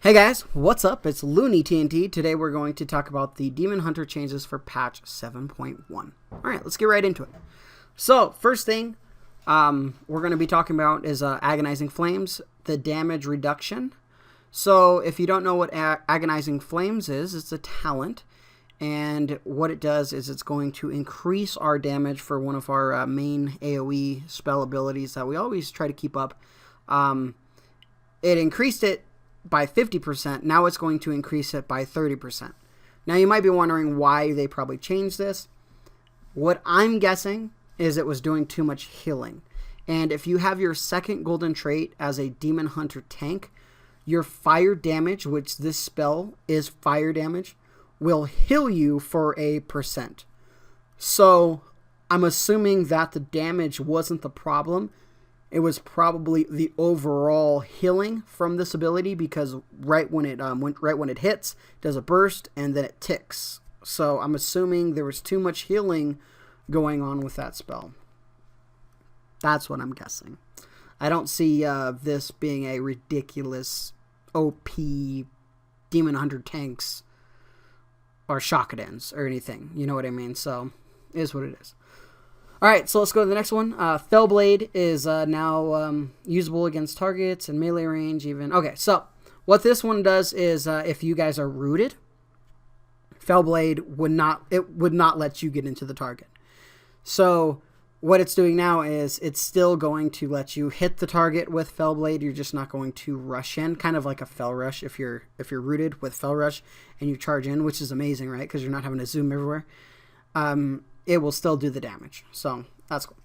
Hey guys, what's up? It's Looney TNT. Today we're going to talk about the Demon Hunter changes for patch 7.1. Alright, let's get right into it. So, first thing we're going to be talking about is Agonizing Flames, the damage reduction. So, if you don't know what Agonizing Flames is, it's a talent. And what it does is it's going to increase our damage for one of our main AoE spell abilities that we always try to keep up. It increased it by 50%, now it's going to increase it by 30%. Now you might be wondering why they probably changed this. What I'm guessing is it was doing too much healing. And if you have your second golden trait as a Demon Hunter tank, your fire damage, which this spell is fire damage, will heal you for a percent. So I'm assuming that the damage wasn't the problem. It was probably the overall healing from this ability, because right when it hits, it does a burst and then it ticks. So I'm assuming there was too much healing going on with that spell. That's what I'm guessing. I don't see this being a ridiculous OP Demon Hunter tanks or Shockadens or anything. You know what I mean? So it is what it is. Alright, so let's go to the next one. Fellblade is now usable against targets and melee range even. Okay, so what this one does is if you guys are rooted, Fellblade would not let you get into the target. So what it's doing now is it's still going to let you hit the target with Fellblade. You're just not going to rush in, kind of like a Fell Rush if you're rooted with Fell Rush and you charge in, which is amazing, right? Because you're not having to zoom everywhere. It will still do the damage. So that's cool.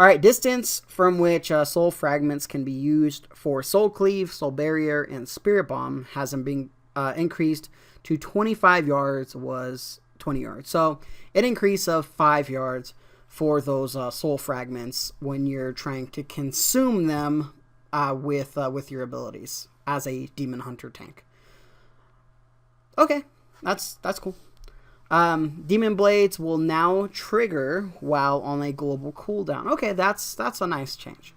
All right, distance from which soul fragments can be used for Soul Cleave, Soul Barrier, and Spirit Bomb hasn't been increased to 25 yards, was 20 yards. So an increase of 5 yards for those soul fragments when you're trying to consume them with your abilities as a Demon Hunter tank. Okay, that's cool. Demon Blades will now trigger while on a global cooldown. Okay, that's a nice change.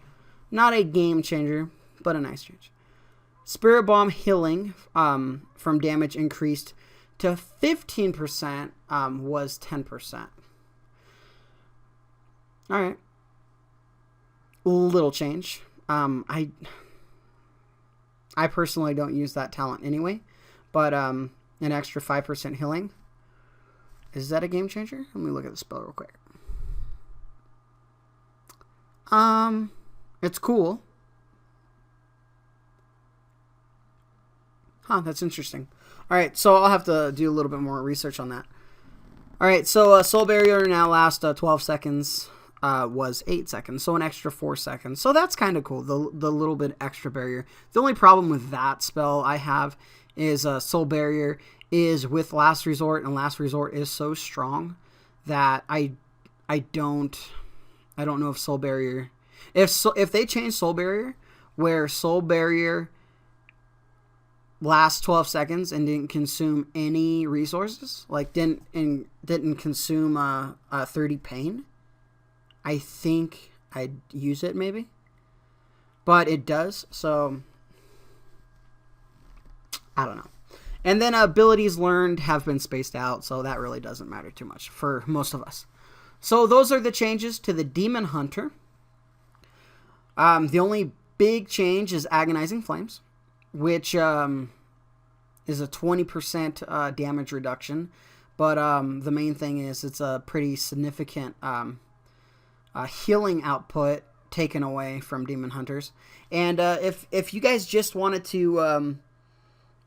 Not a game changer, but a nice change. Spirit Bomb healing from damage increased to 15%, was 10%. Alright. Little change. I personally don't use that talent anyway, but an extra 5% healing. Is that a game changer? Let me look at the spell real quick. It's cool. Huh, that's interesting. Alright, so I'll have to do a little bit more research on that. Alright, so Soul Barrier now lasts 12 seconds. Was 8 seconds, so an extra 4 seconds. So that's kind of cool, the little bit extra barrier. The only problem with that spell I have is Soul Barrier is with Last Resort, and Last Resort is so strong that I don't know if Soul Barrier, if they change Soul Barrier where Soul Barrier lasts 12 seconds and didn't consume any resources, like didn't consume 30 pain, I think I'd use it maybe, but it does, so I don't know. And then abilities learned have been spaced out, so that really doesn't matter too much for most of us. So those are the changes to the Demon Hunter. The only big change is Agonizing Flames, which is a 20% damage reduction. But the main thing is it's a pretty significant healing output taken away from Demon Hunters. And if you guys just wanted to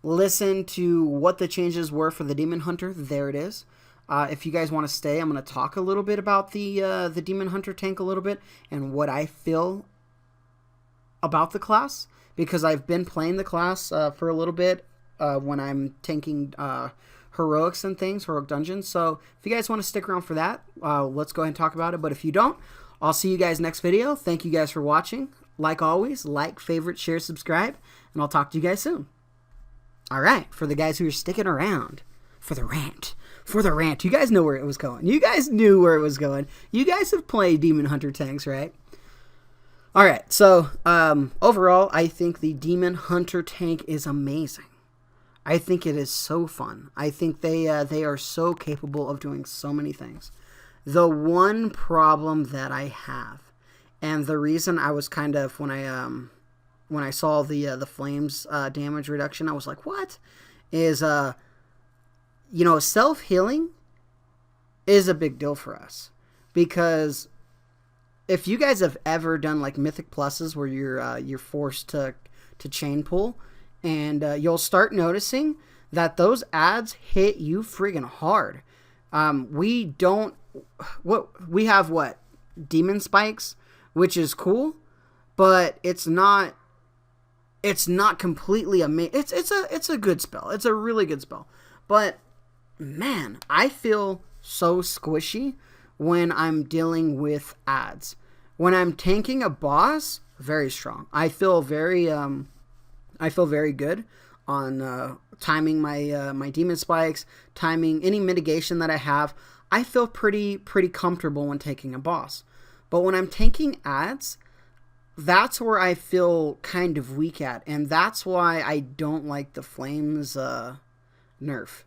listen to what the changes were for the Demon Hunter, there it is. If you guys want to stay, I'm going to talk a little bit about the Demon Hunter tank a little bit and what I feel about the class, because I've been playing the class for a little bit when I'm tanking heroics and things, heroic dungeons. So if you guys want to stick around for that, let's go ahead and talk about it. But if you don't, I'll see you guys next video. Thank you guys for watching. Like always, like, favorite, share, subscribe, and I'll talk to you guys soon. All right, for the guys who are sticking around for the rant, you guys know where it was going. You guys knew where it was going. You guys have played Demon Hunter tanks, right? All right, so overall, I think the Demon Hunter tank is amazing. I think it is so fun. I think they are so capable of doing so many things. The one problem that I have, and the reason I was kind of when I saw the flames damage reduction, I was like, what? Is self healing is a big deal for us, because if you guys have ever done like Mythic Pluses where you're forced to chain pull, and you'll start noticing that those ads hit you friggin' hard. We have demon spikes, which is cool, but it's not completely amazing. It's a good spell. It's a really good spell. But man, I feel so squishy when I'm dealing with ads. When I'm tanking a boss, very strong. I feel very good on timing my demon spikes, timing any mitigation that I have. I feel pretty comfortable when taking a boss. But when I'm tanking ads, that's where I feel kind of weak at, and that's why I don't like the flames nerf,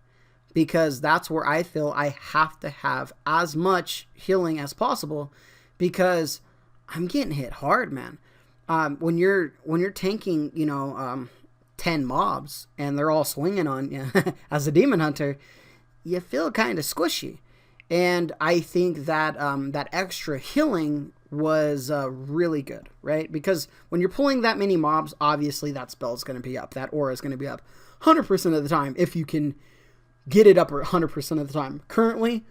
because that's where I feel I have to have as much healing as possible, because I'm getting hit hard, man. When you're tanking, 10 mobs and they're all swinging on you as a demon hunter, you feel kind of squishy. And I think that that extra healing was really good, right? Because when you're pulling that many mobs, obviously that spell is going to be up. That aura is going to be up 100% of the time if you can get it up 100% of the time. Currently,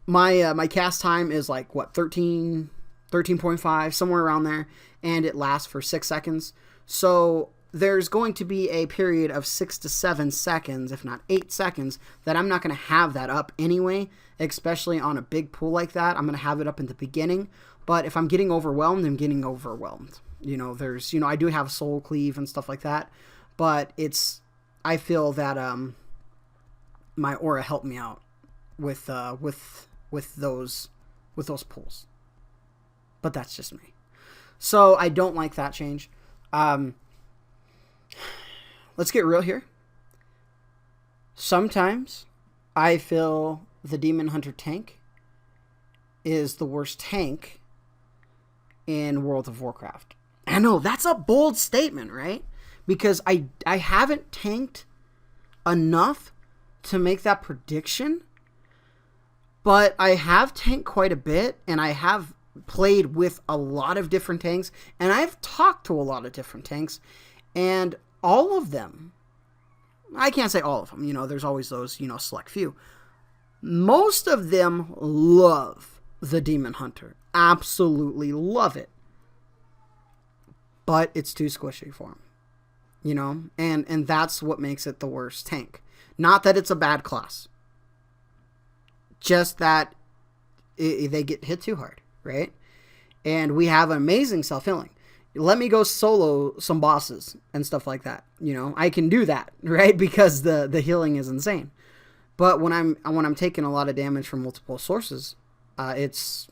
my cast time is like, 13.5, somewhere around there, and it lasts for 6 seconds. So there's going to be a period of 6 to 7 seconds, if not 8 seconds, that I'm not going to have that up anyway, especially on a big pool like that. I'm going to have it up in the beginning, but if I'm getting overwhelmed, I'm getting overwhelmed. I do have soul cleave and stuff like that, but I feel that my aura helped me out with those pulls. But that's just me. So I don't like that change. Let's get real here. Sometimes I feel the Demon Hunter tank is the worst tank in World of Warcraft. I know, that's a bold statement, right? Because I haven't tanked enough to make that prediction, but I have tanked quite a bit, and I have played with a lot of different tanks, and I've talked to a lot of different tanks, and all of them, I can't say all of them, there's always those, select few. Most of them love the Demon Hunter. Absolutely love it. But it's too squishy for them. And that's what makes it the worst tank. Not that it's a bad class. Just that they get hit too hard, right? And we have amazing self-healing. Let me go solo some bosses and stuff like that. I can do that, right? Because the healing is insane. But when I'm taking a lot of damage from multiple sources, it's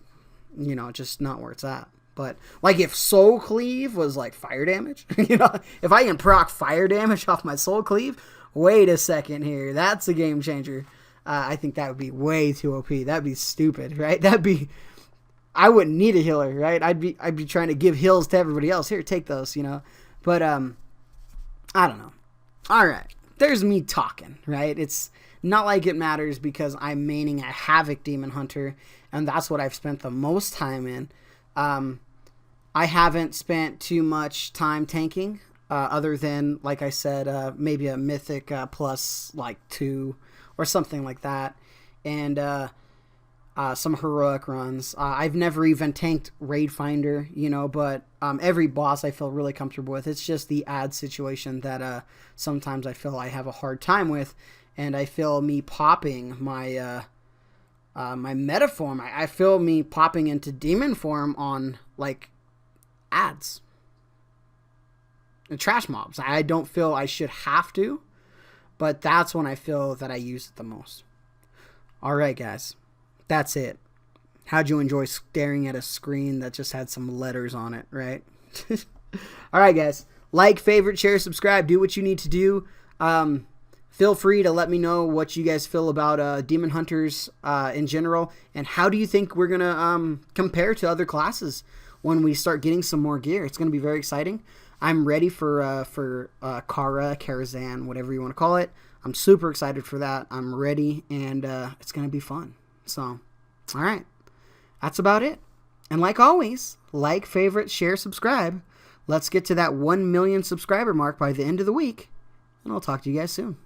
just not where it's at. But like if soul cleave was like fire damage, if I can proc fire damage off my soul cleave, wait a second here, that's a game changer. I think that would be way too OP. That'd be stupid, right? I wouldn't need a healer, right? I'd be trying to give heals to everybody else. Here, take those, But I don't know. All right, there's me talking, right? It's not like it matters because I'm maining a Havoc Demon Hunter, and that's what I've spent the most time in. I haven't spent too much time tanking, other than, like I said, maybe a Mythic plus like 2 or something like that, and some heroic runs. I've never even tanked Raid Finder, but every boss I feel really comfortable with. It's just the ad situation that sometimes I feel I have a hard time with, and I feel me popping my my meta form. I feel me popping into demon form on like ads and trash mobs. I don't feel I should have to, but that's when I feel that I use it the most. All right, guys. That's it. How'd you enjoy staring at a screen that just had some letters on it, right? All right, guys. Like, favorite, share, subscribe. Do what you need to do. Feel free to let me know what you guys feel about Demon Hunters in general, and how do you think we're going to compare to other classes when we start getting some more gear. It's going to be very exciting. I'm ready for Kara, Karazhan, whatever you want to call it. I'm super excited for that. I'm ready, and it's going to be fun. So, all right. That's about it. And like always, like, favorite, share, subscribe. Let's get to that 1 million subscriber mark by the end of the week, and I'll talk to you guys soon.